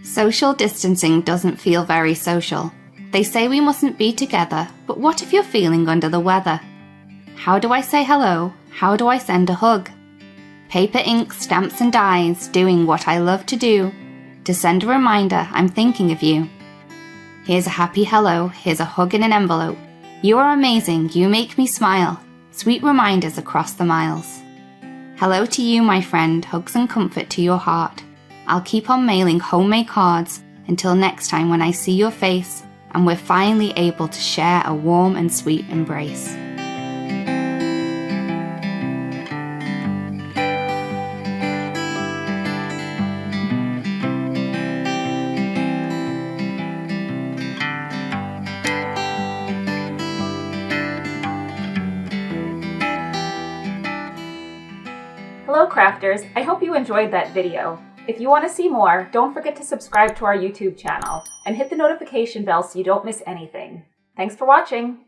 Social distancing doesn't feel very social. They say we mustn't be together, but what if you're feeling under the weather? How do I say hello? How do I send a hug? Paper, ink, stamps and dies, doing what I love to do. To send a reminder I'm thinking of you. Here's a happy hello, here's a hug in an envelope. You are amazing, you make me smile. Sweet reminders across the miles. Hello to you, my friend, hugs and comfort to your heart. I'll keep on mailing homemade cards until next time when I see your face and we're finally able to share a warm and sweet embrace. Hello crafters, I hope you enjoyed that video. If you want to see more, don't forget to subscribe to our YouTube channel and hit the notification bell so you don't miss anything. Thanks for watching!